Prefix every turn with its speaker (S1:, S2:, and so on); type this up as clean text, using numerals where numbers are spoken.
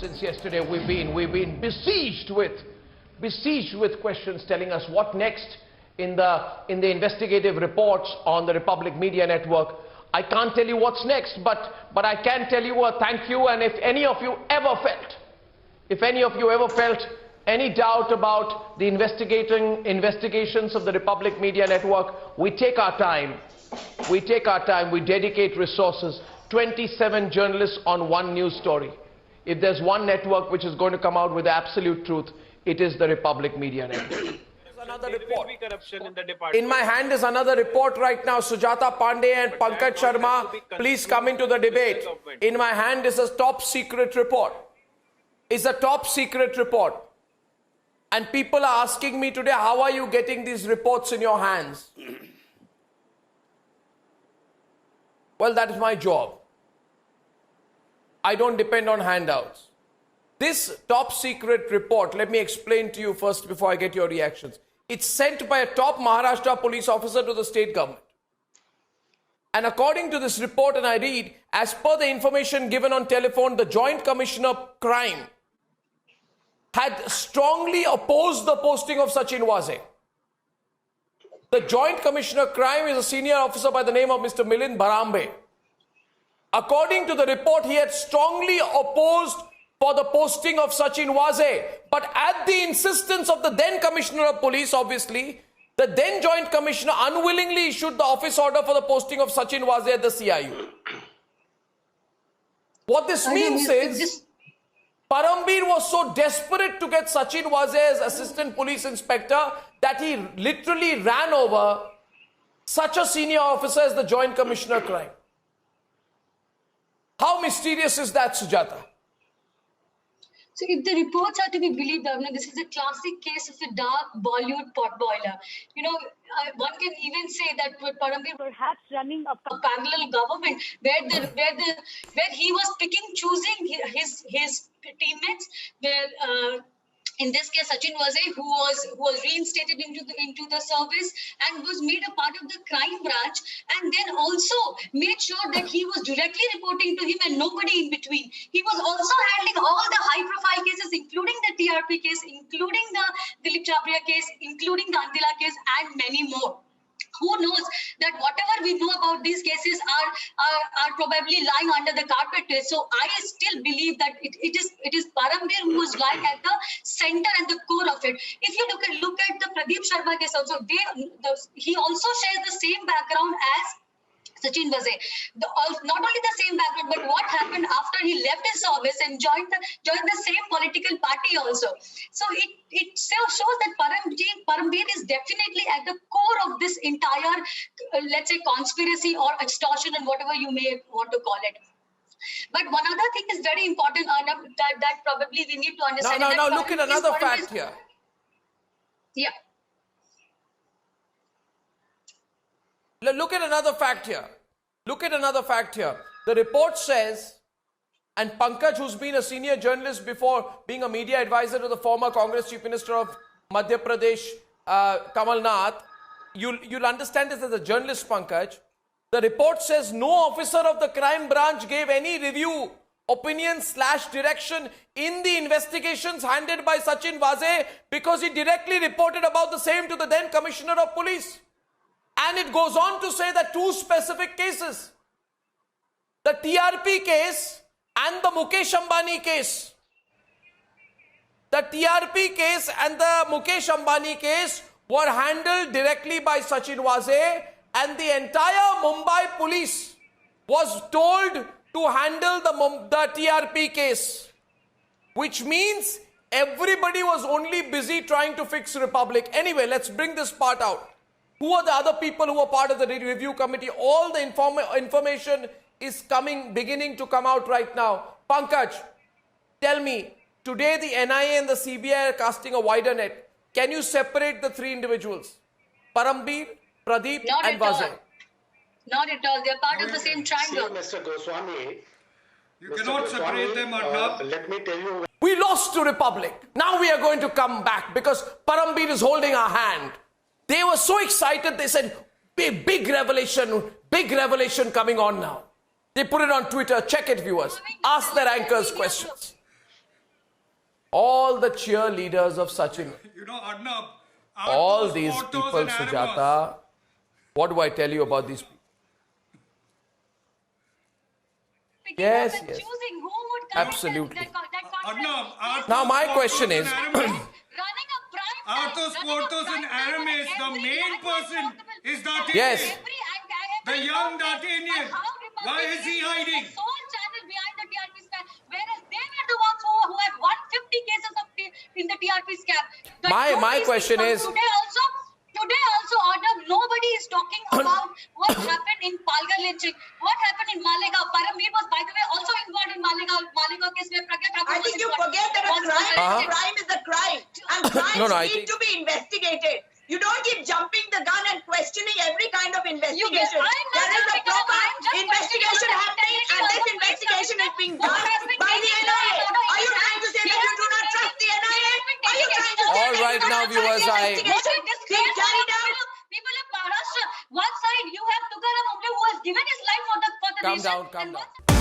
S1: Since yesterday we've been besieged with questions telling us what next in the investigative reports on the Republic Media Network. I can't tell you what's next, but I can tell you a thank you. And if any of you ever felt any doubt about the investigations of the Republic Media Network, we take our time. We dedicate resources. 27 journalists on one news story. If there's one network which is going to come out with absolute truth, it is the Republic Media Network. Another report. In my hand is another report right now. Sujata Pandey and Pankaj Sharma, please come into the debate. In my hand is a top secret report. It's a top secret report. And people are asking me today, how are you getting these reports in your hands? Well, that is my job. I don't depend on handouts. This top secret report, let me explain to you first before I get your reactions. It's sent by a top Maharashtra police officer to the state government. And according to this report, and I read, as per the information given on telephone, the Joint Commissioner of Crime had strongly opposed the posting of Sachin Waze. The Joint Commissioner of Crime is a senior officer by the name of Mr. Milind Bharambe. According to the report, he had strongly opposed for the posting of Sachin Waze. But at the insistence of the then Commissioner of Police, obviously, the then Joint Commissioner unwillingly issued the office order for the posting of Sachin Waze at the CIU. What this means is, Parambir was so desperate to get Sachin Waze as Assistant Police Inspector that he literally ran over such a senior officer as the Joint Commissioner of Crime. How mysterious is that, Sujata?
S2: So if the reports are to be believed, this is a classic case of a dark Bollywood potboiler. One can even say that Parambir perhaps running a parallel government where he was choosing his teammates, where in this case, Sachin Waze, who was reinstated into the service and was made a part of the crime branch, and then also made sure that he was directly reporting to him and nobody in between. He was also handling all the high-profile cases, including the TRP case, including the Dilip Chhabria case, including the Andila case, and many more. Who knows that whatever we know about these cases are probably lying under the carpet. So I still believe that it is Parambir who is lying at the center and the core of it. If you look at the Pradeep Sharma case also, he also shares the same background as Sachin Waze. Not only the same background, but what happened after he left his service and joined the same political party also. So it still shows that Parambir is definitely at the core of this entire, let's say, conspiracy or extortion and whatever you may want to call it. But one other thing is very important, Arnab, that probably we need to understand.
S1: Now look at another fact here.
S2: Yeah.
S1: Look at another fact here. The report says, and Pankaj, who's been a senior journalist before being a media advisor to the former Congress Chief Minister of Madhya Pradesh, Kamal Nath, you'll understand this as a journalist, Pankaj. The report says no officer of the crime branch gave any review, opinion / direction in the investigations handled by Sachin Waze because he directly reported about the same to the then Commissioner of Police. And it goes on to say that two specific cases, the TRP case and the Mukesh Ambani case. The TRP case and the Mukesh Ambani case were handled directly by Sachin Waze, and the entire Mumbai police was told to handle the TRP case, which means everybody was only busy trying to fix Republic. Anyway, let's bring this part out. Who are the other people who were part of the review committee? All the information is beginning to come out right now. Pankaj, tell me, today the NIA and the CBI are casting a wider net. Can you separate the three individuals? Parambir, Pradeep and Waze.
S2: Not at all. They're part of the same triangle.
S3: See, Mr. Goswami,
S4: you cannot separate them, Arnab.
S3: Let me tell you.
S1: We lost to Republic. Now we are going to come back because Parambir is holding our hand. They were so excited, they said, big revelation coming on now. They put it on Twitter. Check it, viewers. Ask their anchors questions. all the cheerleaders of Sachin,
S4: You know, Arnab,
S1: all
S4: those
S1: these
S4: photos
S1: people,
S4: and animals.
S1: Sujata, what do I tell you about these people?
S2: picking
S1: Yes,
S2: up and
S1: yes.
S2: choosing who would collect
S1: Absolutely.
S2: that content.
S4: Arnab, are
S1: Now
S4: those
S1: my
S4: photos
S1: question
S4: and
S1: is,
S4: animals?
S2: Running a prime
S4: Are
S2: time,
S4: those
S2: running a
S4: photos in
S2: prime time on
S4: Aramis, the
S2: every
S4: main
S2: angle
S4: person
S2: possible.
S4: is Dati
S1: Yes.
S4: The young Dati Why is he hiding?
S2: The sole channel behind the TRP scam, whereas they were the ones who had 150 cases of in the TRP scam. The
S1: My
S2: truth
S1: question
S2: from
S1: is-
S2: Today also, Arnab, nobody is talking about what happened in Palgar lynching, what happened in Malegaon. Paramveer was, by the way, also involved in Malegaon case where Pragya Thakur
S3: I
S2: was
S3: think you
S2: involved.
S3: forget that a
S2: Was
S3: crime,
S2: arrested.
S3: crime is a crime, and crimes
S1: No, I
S3: need
S1: think-
S3: to be investigated. You don't keep jumping the gun and questioning every kind of investigation.
S2: I'm not
S3: There is a
S2: jumping the gun,
S3: proper
S2: I'm just
S3: investigation
S2: questioning
S3: happening,
S2: the
S3: and this
S2: integrity of the
S3: investigation is being
S2: What
S3: done
S2: has been
S3: by the
S2: taken
S3: NIA.
S2: law and order
S3: Are you
S2: in
S3: trying to say that you do not trust the NIA? Are you trying to say
S1: All
S3: that
S1: right,
S3: you do
S1: now,
S3: not trust
S1: viewers,
S3: the
S1: I-
S3: investigation being carried out?
S2: People of Maharashtra, one side you have Tukaram Amle who has given his life for the
S1: Calm
S2: nation,
S1: down, calm
S2: and
S1: down.
S2: one